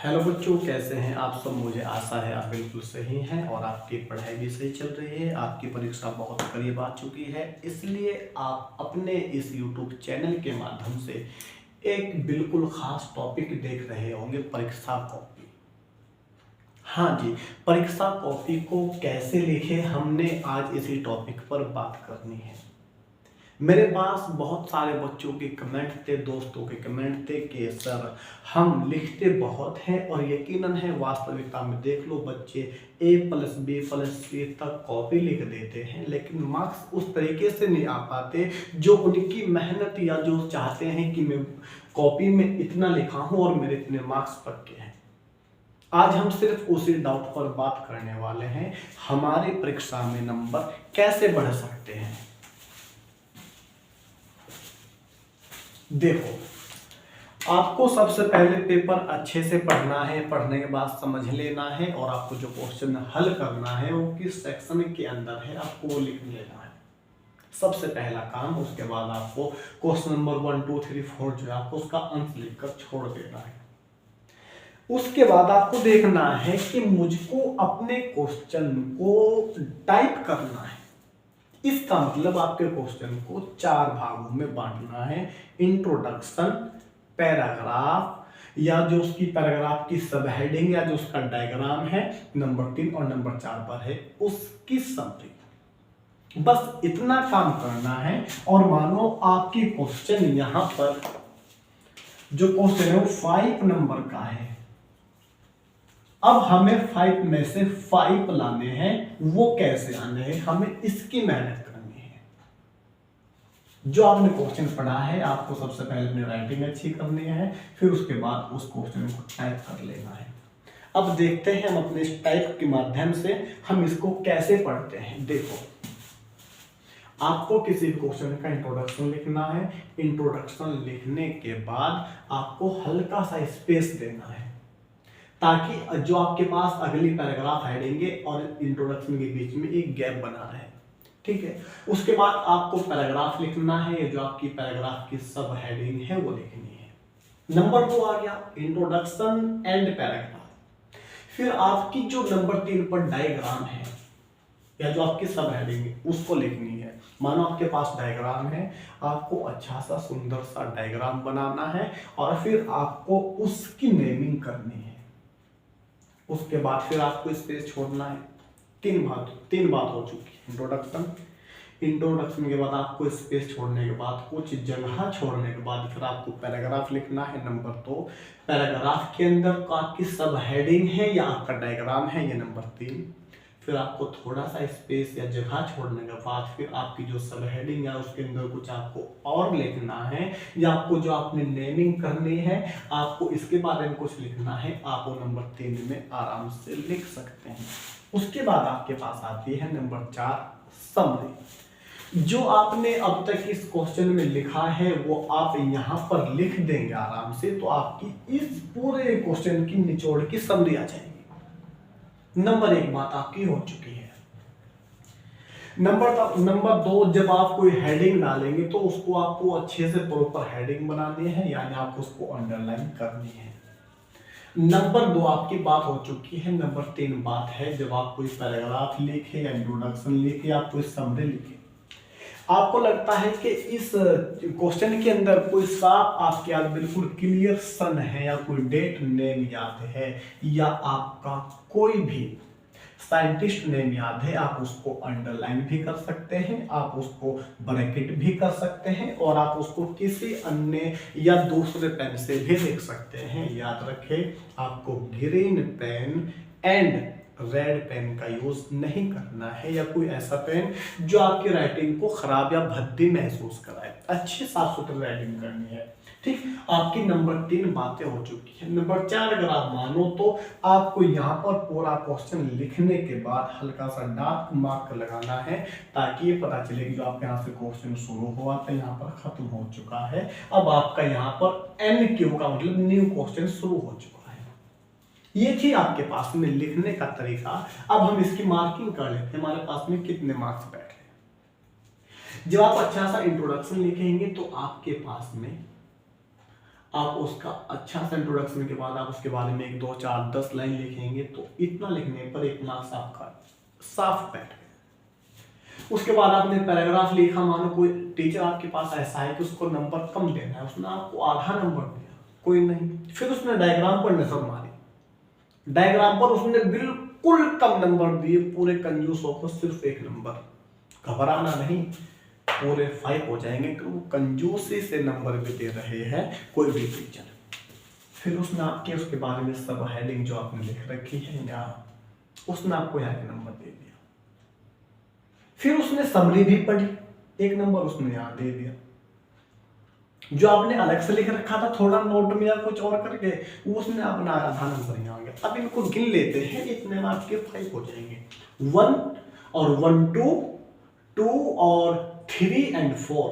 Hello बच्चों, कैसे हैं आप सब। मुझे आशा है आप बिल्कुल सही हैं और आपकी पढ़ाई भी सही चल रही है। आपकी परीक्षा बहुत करीब आ चुकी है, इसलिए आप अपने इस यूट्यूब चैनल के माध्यम से एक बिल्कुल खास टॉपिक देख रहे होंगे, परीक्षा कॉपी। हाँ जी, परीक्षा कॉपी को कैसे लिखें, हमने आज इसी टॉपिक पर बात करनी है। मेरे पास बहुत सारे बच्चों के कमेंट थे, दोस्तों के कमेंट थे कि सर हम लिखते बहुत हैं और यकीनन है वास्तविकता में देख लो बच्चे A+B+C तक कॉपी लिख देते हैं, लेकिन मार्क्स उस तरीके से नहीं आ पाते जो उनकी मेहनत या जो चाहते हैं कि मैं कॉपी में इतना लिखा हूँ और मेरे इतने मार्क्स पक्के हैं। आज हम सिर्फ उसी डाउट पर बात करने वाले हैं, हमारी परीक्षा में नंबर कैसे बढ़ सकते हैं। देखो, आपको सबसे पहले पेपर अच्छे से पढ़ना है, पढ़ने के बाद समझ लेना है और आपको जो क्वेश्चन हल करना है वो किस सेक्शन के अंदर है आपको वो लिख लेना है, सबसे पहला काम। उसके बाद आपको क्वेश्चन नंबर 1 2 3 4 जो है आपको उसका अंश लिखकर छोड़ देना है। उसके बाद आपको देखना है कि मुझको अपने क्वेश्चन को टाइप करना है। इसका मतलब आपके क्वेश्चन को 4 भागों में बांटना है। इंट्रोडक्शन, पैराग्राफ या जो उसकी पैराग्राफ की सब हेडिंग या जो उसका डायग्राम है, नंबर 3 और नंबर 4 पर है उसकी समरी। बस इतना काम करना है और मानो आपकी क्वेश्चन यहां पर जो क्वेश्चन है वो 5 नंबर का है। अब हमें 5 में से 5 लाने हैं, वो कैसे आने हैं, हमें इसकी मेहनत करनी है। जो आपने क्वेश्चन पढ़ा है आपको सबसे पहले अपनी राइटिंग अच्छी करनी है, फिर उसके बाद उस क्वेश्चन को टाइप कर लेना है। अब देखते हैं हम अपने इस टाइप के माध्यम से हम इसको कैसे पढ़ते हैं। देखो, आपको किसी भी क्वेश्चन का इंट्रोडक्शन लिखना है। इंट्रोडक्शन लिखने के बाद आपको हल्का सा स्पेस देना है ताकि जो आपके पास अगली पैराग्राफ हेडिंग और इंट्रोडक्शन के बीच में एक गैप बना रहे। ठीक है, उसके बाद आपको पैराग्राफ लिखना है, जो आपकी पैराग्राफ की सब हेडिंग है वो लिखनी है। नंबर 2 आ गया इंट्रोडक्शन एंड पैराग्राफ। फिर आपकी जो नंबर 3 पर डायग्राम है या जो आपकी सब हेडिंग है उसको लिखनी है। मानो आपके पास डायग्राम है, आपको अच्छा सा सुंदर सा डायग्राम बनाना है और फिर आपको उसकी नेमिंग करनी है। उसके बाद फिर आपको स्पेस छोड़ना है। तीन बात हो चुकी है। इंट्रोडक्शन के बाद आपको स्पेस छोड़ने के बाद कुछ जगह छोड़ने के बाद फिर आपको पैराग्राफ लिखना है। नंबर 2, पैराग्राफ के अंदर का आपकी सब हेडिंग है या आपका डायग्राम है, ये नंबर 3। फिर आपको थोड़ा सा स्पेस या जगह छोड़ने के बाद फिर आपकी जो सब हेडिंग है उसके अंदर कुछ आपको और लिखना है या आपको जो आपने नेमिंग करनी है आपको इसके बारे में कुछ लिखना है, आप वो नंबर 3 में आराम से लिख सकते हैं। उसके बाद आपके पास आती है नंबर 4 समरी। जो आपने अब तक इस क्वेश्चन में लिखा है वो आप यहाँ पर लिख देंगे आराम से, तो आपकी इस पूरे क्वेश्चन की निचोड़ की समरी आ जाएगी। नंबर 1 बात आपकी हो चुकी है। नंबर 2, जब आप कोई हेडिंग डालेंगे तो उसको आपको अच्छे से प्रॉपर हेडिंग बनानी है, यानी आपको उसको अंडरलाइन करनी है। नंबर 2 आपकी बात हो चुकी है। नंबर 3 बात है जब आप कोई पैराग्राफ लिखे या इंट्रोडक्शन लिखे या कोई समरी लिखे, आपको लगता है कि इस क्वेश्चन के अंदर कोई साफ आपके याद बिल्कुल क्लियर सन है या कोई डेट नेम याद है या आपका कोई भी साइंटिस्ट नेम याद है, आप उसको अंडरलाइन भी कर सकते हैं, आप उसको ब्रैकेट भी कर सकते हैं और आप उसको किसी अन्य या दूसरे पेन से भी लिख सकते हैं। याद रखें, आपको green pen and red pen का यूज नहीं करना है या कोई ऐसा पेन जो आपकी राइटिंग को खराब या भद्दी महसूस कराए। अच्छी साफ सुथरी राइटिंग करनी है। ठीक, आपकी नंबर 3 बातें हो चुकी है। नंबर 4 अगर आप मानो तो आपको यहाँ पर पूरा क्वेश्चन लिखने के बाद हल्का सा डार्क मार्क लगाना है ताकि ये पता चले कि जो आपके यहाँ से क्वेश्चन शुरू हुआ था यहाँ पर खत्म हो चुका है। अब आपका यहाँ पर NQ का मतलब न्यू क्वेश्चन शुरू हो चुका है। ये थी आपके पास में लिखने का तरीका। अब हम इसकी मार्किंग कर लेते हैं, हमारे पास में कितने मार्क्स बैठ रहे। जब आप अच्छा सा इंट्रोडक्शन लिखेंगे तो आपके पास में आप उसका अच्छा सा इंट्रोडक्शन के बाद आप उसके बारे में 1 2 4 10 लाइन लिखेंगे तो इतना लिखने पर 1 मार्क्स आपका साफ बैठ गया। उसके बाद आपने पैराग्राफ लिखा, मानो कोई टीचर आपके पास ऐसा है कि उसको नंबर कम देना है, उसने आपको आधा नंबर दिया, कोई नहीं, फिर उसने डायग्राम पर नजर मारी, डायग्राम पर उसने बिल्कुल कम नंबर दिए, पूरे कंजूस होकर सिर्फ 1 नंबर। घबराना नहीं, पूरे 5 हो जाएंगे कि वो कंजूसी से नंबर भी दे रहे हैं कोई भी टीचर। फिर उसने आपके उसके बारे में सब हेडिंग जो आपने लिख रखी है यहाँ, उसने आपको यहाँ के नंबर दे दिया। फिर उसने समरी भी पढ़ी, 1 नंबर उसने यहाँ दे दिया। जो आपने अलग से लिख रखा था थोड़ा नोट में या कुछ और करके, वो उसने अपना आधा नंबर यहाँ आ गया। अब इनको गिन लेते हैं, इतने में आपके 5 हो जाएंगे। 1 और 1 2 और 3 और 4,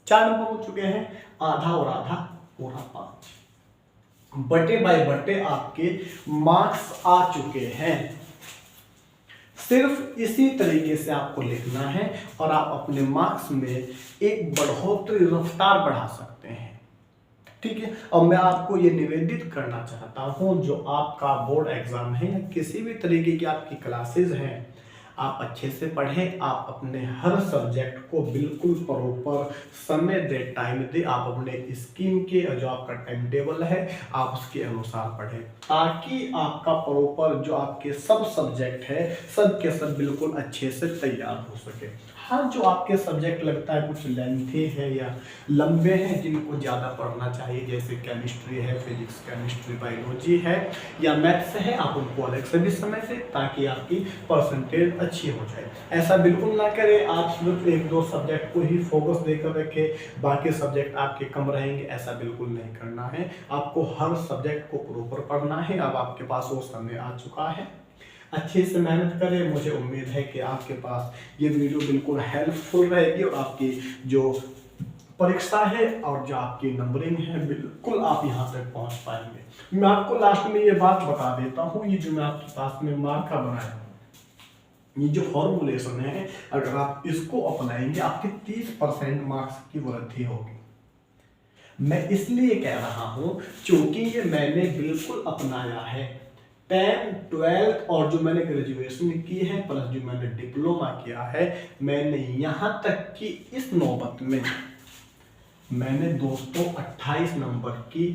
4 नंबर हो चुके हैं। आधा और आधा पूरा 5, बटे बाय बटे आपके मार्क्स आ चुके हैं। सिर्फ इसी तरीके से आपको लिखना है और आप अपने मार्क्स में एक बढ़ोतरी रफ्तार बढ़ा सकते हैं। ठीक है, और मैं आपको ये निवेदित करना चाहता हूं, जो आपका बोर्ड एग्जाम है या किसी भी तरीके की आपकी क्लासेस हैं, आप अच्छे से पढ़ें, आप अपने हर सब्जेक्ट को बिल्कुल प्रॉपर समय दे, टाइम दे, आप अपने स्कीम के जो आपका टाइम टेबल है आप उसके अनुसार पढ़ें, ताकि आपका प्रॉपर जो आपके सब सब्जेक्ट है सब के सब बिल्कुल अच्छे से तैयार हो सके। हाँ, जो आपके सब्जेक्ट लगता है कुछ लेंथी है या लंबे हैं, जिनको ज़्यादा पढ़ना चाहिए, जैसे केमिस्ट्री है, फिजिक्स, केमिस्ट्री, बायोलॉजी है या मैथ्स है, आप उनको अलग से भी समय से, ताकि आपकी परसेंटेज अच्छी हो जाए। ऐसा बिल्कुल ना करें आप सिर्फ 1 2 सब्जेक्ट को ही फोकस देकर रखें, बाकी सब्जेक्ट आपके कम रहेंगे, ऐसा बिल्कुल नहीं करना है। आपको हर सब्जेक्ट को प्रॉपर पढ़ना है। अब आपके पास वो समय आ चुका है, अच्छे से मेहनत करें। मुझे उम्मीद है कि आपके पास ये वीडियो बिल्कुल हेल्पफुल रहेगी और आपकी जो परीक्षा है और जो आपकी नंबरिंग है बिल्कुल आप यहाँ तक पहुँच पाएंगे। मैं आपको लास्ट में ये बात बता देता हूँ, ये जो मैं आपके पास में मार्का बनाया हूँ, ये जो फॉर्मूलेशन है, अगर आप इसको अपनाएंगे आपके 30% मार्क्स की वृद्धि होगी। मैं इसलिए कह रहा हूँ क्योंकि ये मैंने बिल्कुल अपनाया है। 10th 12th और जो मैंने ग्रेजुएशन की है प्लस जो मैंने डिप्लोमा किया है, मैंने यहाँ तक कि इस नौबत में मैंने दोस्तों 28 नंबर की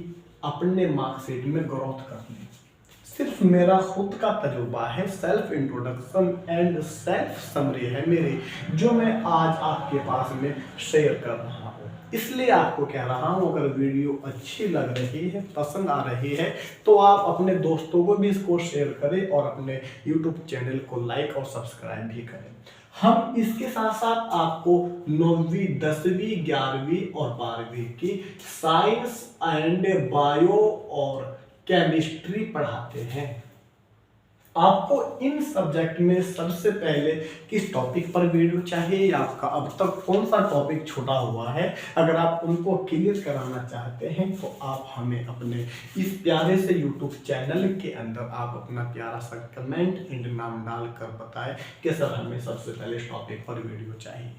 अपने मार्कशीट में ग्रोथ कर ली। सिर्फ मेरा खुद का तजुर्बा है, self introduction and self summary है मेरी, जो मैं आज आपके पास में शेयर कर रहा हूँ। इसलिए आपको कह रहा हूँ, अगर वीडियो अच्छी लग रही है, पसंद आ रही है, तो आप अपने दोस्तों को भी इसको शेयर करें और अपने YouTube चैनल को लाइक और सब्सक्राइब भी करें। हम इसके साथ साथ आपको 9वीं 10वीं 11वीं और 12वीं की साइंस एंड बायो और केमिस्ट्री पढ़ाते हैं। आपको इन सब्जेक्ट में सबसे पहले किस टॉपिक पर वीडियो चाहिए या आपका अब तक कौन सा टॉपिक छूटा हुआ है, अगर आप उनको क्लियर कराना चाहते हैं तो आप हमें अपने इस प्यारे से YouTube चैनल के अंदर आप अपना प्यारा सा कमेंट एंड नाम डालकर बताएं कि सर हमें सबसे पहले इस टॉपिक पर वीडियो चाहिए।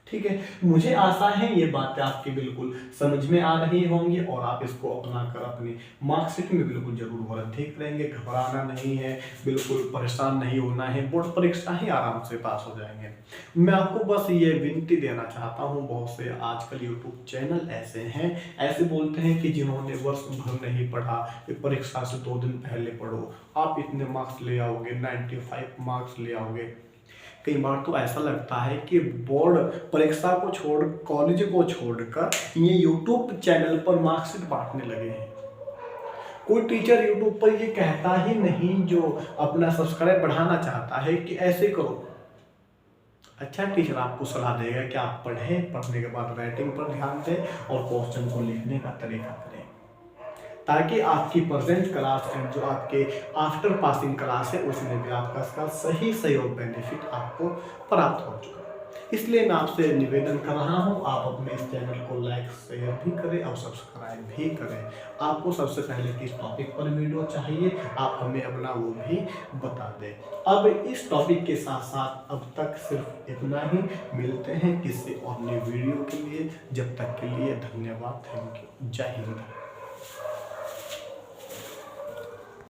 ठीक है, मुझे आशा है ये बातें आपकी बिल्कुल समझ में आ रही होंगी और आप इसको अपना कर अपनी मार्कशीट में बिल्कुल जरूर वृद्धि करेंगे। घबराना नहीं है, बिल्कुल परेशान नहीं होना है, बोर्ड परीक्षा ही आराम से पास हो जाएंगे। मैं आपको बस ये विनती देना चाहता हूँ, बहुत से आजकल यूट्यूब चैनल ऐसे हैं, ऐसे बोलते हैं कि जिन्होंने वर्ष भर नहीं पढ़ा, परीक्षा से 2 दिन पहले पढ़ो, आप इतने मार्क्स ले आओगे, 95 मार्क्स ले आओगे। कई बार तो ऐसा लगता है कि बोर्ड परीक्षा को छोड़, कॉलेज को छोड़कर ये YouTube चैनल पर मार्कशीट बांटने लगे हैं। कोई टीचर YouTube पर ये कहता ही नहीं, जो अपना सब्सक्राइब बढ़ाना चाहता है, कि ऐसे करो। अच्छा टीचर आपको सलाह देगा कि आप पढ़ें, पढ़ने के बाद राइटिंग पर ध्यान दें और क्वेश्चन को लिखने का तरीका करें, ताकि आपकी प्रेजेंट क्लास एंड जो आपके आफ्टर पासिंग क्लास है उसमें भी आपका इसका सही सहयोग बेनिफिट आपको प्राप्त हो चुका है। इसलिए मैं आपसे निवेदन कर रहा हूं, आप अपने इस चैनल को लाइक शेयर भी करें और सब्सक्राइब भी करें। आपको सबसे पहले किस टॉपिक पर वीडियो चाहिए आप हमें अपना वो भी बता दें। अब इस टॉपिक के साथ साथ अब तक सिर्फ इतना ही, मिलते हैं किसी और नई वीडियो के लिए। जब तक के लिए धन्यवाद, थैंक यू, जय हिंद।